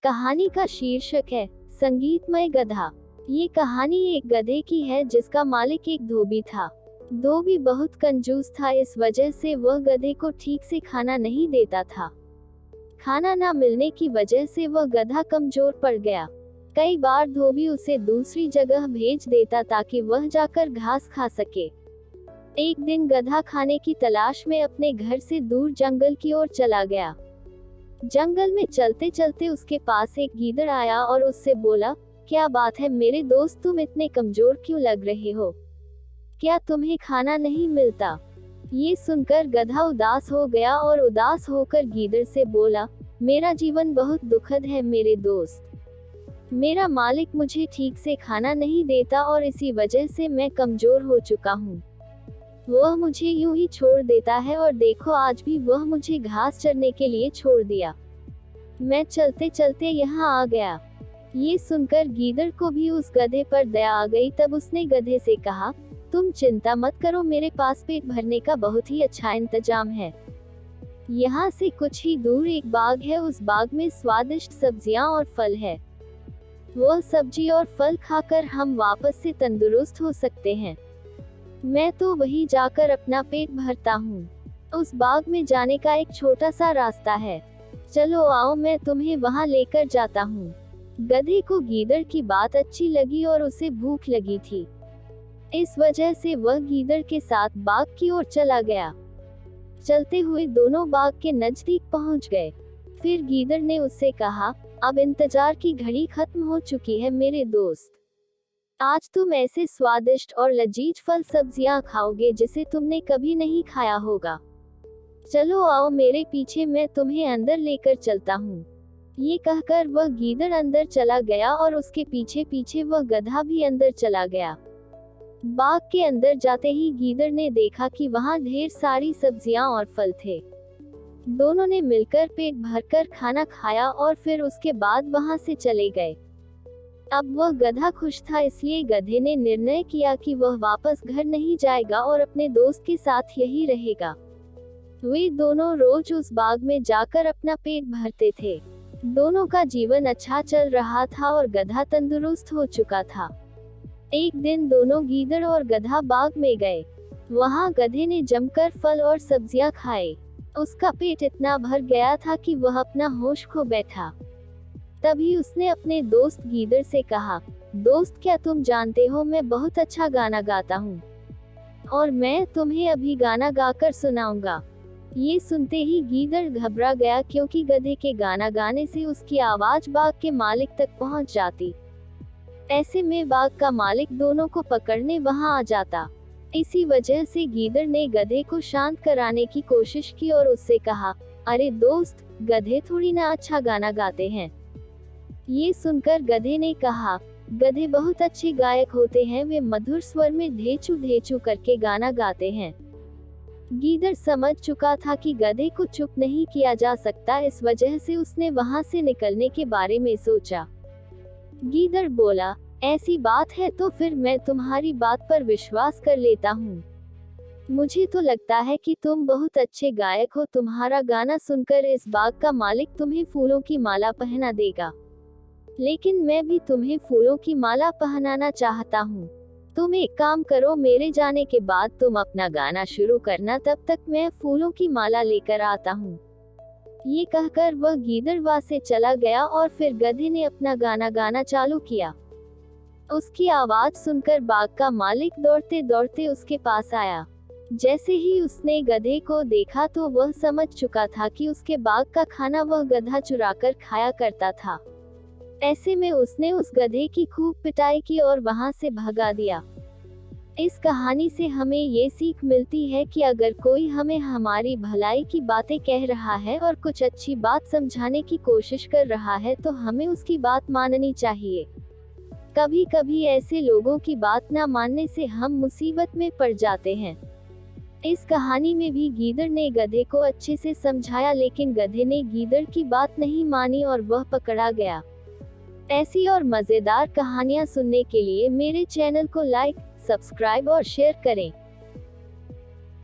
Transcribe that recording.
कहानी का शीर्षक है संगीतमय गधा। ये कहानी एक गधे की है जिसका मालिक एक धोबी था। धोबी बहुत कंजूस था, इस वजह से वह गधे को ठीक से खाना नहीं देता था। खाना न मिलने की वजह से वह गधा कमजोर पड़ गया। कई बार धोबी उसे दूसरी जगह भेज देता ताकि वह जाकर घास खा सके। एक दिन गधा खाने की तलाश में अपने घर से दूर जंगल की ओर चला गया। जंगल में चलते चलते उसके पास एक गीदड़ आया और उससे बोला, क्या बात है मेरे दोस्त, तुम इतने कमजोर क्यों लग रहे हो? क्या तुम्हें खाना नहीं मिलता? ये सुनकर गधा उदास हो गया और उदास होकर गीदड़ से बोला, मेरा जीवन बहुत दुखद है मेरे दोस्त। मेरा मालिक मुझे ठीक से खाना नहीं देता और इसी वजह से मैं कमजोर हो चुका हूँ। वह मुझे यूं ही छोड़ देता है और देखो आज भी वह मुझे घास चरने के लिए छोड़ दिया। मैं चलते चलते यहाँ आ गया। ये सुनकर गीदड़ को भी उस गधे पर दया आ गई। तब उसने गधे से कहा, तुम चिंता मत करो, मेरे पास पेट भरने का बहुत ही अच्छा इंतजाम है। यहाँ से कुछ ही दूर एक बाग है, उस बाग में स्वादिष्ट सब्जियाँ और फल है। वह सब्जी और फल खाकर हम वापस से तंदुरुस्त हो सकते हैं। मैं तो वहीं जाकर अपना पेट भरता हूँ। उस बाग में जाने का एक छोटा सा रास्ता है, चलो आओ मैं तुम्हें वहाँ लेकर जाता हूँ। गधे को गीदड़ की बात अच्छी लगी और उसे भूख लगी थी। इस वजह से वह गीदड़ के साथ बाग की ओर चला गया। चलते हुए दोनों बाग के नजदीक पहुँच गए। फिर गीदड़ ने उससे कहा, अब इंतजार की घड़ी खत्म हो चुकी है मेरे दोस्त। आज तुम ऐसे स्वादिष्ट और लजीज फल सब्जियां खाओगे जिसे तुमने कभी नहीं खाया होगा। चलो आओ मेरे पीछे, मैं तुम्हें अंदर लेकर चलता हूँ। ये कहकर वह गीदड़ अंदर चला गया और उसके पीछे पीछे वह गधा भी अंदर चला गया। बाग के अंदर जाते ही गीदड़ ने देखा कि वहाँ ढेर सारी सब्जियां और फल थे। दोनों ने मिलकर पेट भरकर खाना खाया और फिर उसके बाद वहाँ से चले गए। अब वह गधा खुश था, इसलिए गधे ने निर्णय किया कि वह वापस घर नहीं जाएगा और अपने दोस्त के साथ यही रहेगा। वे दोनों रोज उस बाग में जाकर अपना पेट भरते थे। दोनों का जीवन अच्छा चल रहा था और गधा तंदुरुस्त हो चुका था। एक दिन दोनों गीदड़ और गधा बाग में गए। वहाँ गधे ने जमकर फल और सब्जियां खाए। उसका पेट इतना भर गया था कि वह अपना होश खो बैठा। तभी उसने अपने दोस्त गीदड़ से कहा, दोस्त क्या तुम जानते हो मैं बहुत अच्छा गाना गाता हूँ और मैं तुम्हें अभी गाना गाकर सुनाऊंगा। ये सुनते ही गीदड़ घबरा गया क्योंकि गधे के गाना गाने से उसकी आवाज बाग के मालिक तक पहुँच जाती। ऐसे में बाग का मालिक दोनों को पकड़ने वहाँ आ जाता। इसी वजह से गीदड़ ने गधे को शांत कराने की कोशिश की और उससे कहा, अरे दोस्त, गधे थोड़ी ना अच्छा गाना गाते हैं। ये सुनकर गधे ने कहा, गधे बहुत अच्छे गायक होते हैं, वे मधुर स्वर में ढेचू ढेचू करके गाना गाते हैं। गीदड़ समझ चुका था कि गधे को चुप नहीं किया जा सकता, इस वजह से उसने वहां से निकलने के बारे में सोचा। गीदड़ बोला, ऐसी बात है तो फिर मैं तुम्हारी बात पर विश्वास कर लेता हूँ। मुझे तो लगता है कि तुम बहुत अच्छे गायक हो। तुम्हारा गाना सुनकर इस बाग का मालिक तुम्हें फूलों की माला पहना देगा। लेकिन मैं भी तुम्हें फूलों की माला पहनाना चाहता हूँ। तुम एक काम करो, मेरे जाने के बाद तुम अपना गाना शुरू करना, तब तक मैं फूलों की माला लेकर आता हूँ। ये कहकर वह गीदड़ वहाँ से चला गया और फिर गधे ने अपना गाना गाना चालू किया। उसकी आवाज सुनकर बाग का मालिक दौड़ते दौड़ते उसके पास आया। जैसे ही उसने गधे को देखा तो वह समझ चुका था कि उसके बाग का खाना वह गधा चुराकर खाया करता था। ऐसे में उसने उस गधे की खूब पिटाई की और वहां से भगा दिया। इस कहानी से हमें ये सीख मिलती है कि अगर कोई हमें हमारी भलाई की बातें कह रहा है और कुछ अच्छी बात समझाने की कोशिश कर रहा है तो हमें उसकी बात माननी चाहिए। कभी कभी ऐसे लोगों की बात ना मानने से हम मुसीबत में पड़ जाते हैं। इस कहानी में भी गीदड़ ने गधे को अच्छे से समझाया, लेकिन गधे ने गीदड़ की बात नहीं मानी और वह पकड़ा गया। ऐसी और मजेदार कहानियाँ सुनने के लिए मेरे चैनल को लाइक, सब्सक्राइब और शेयर करें।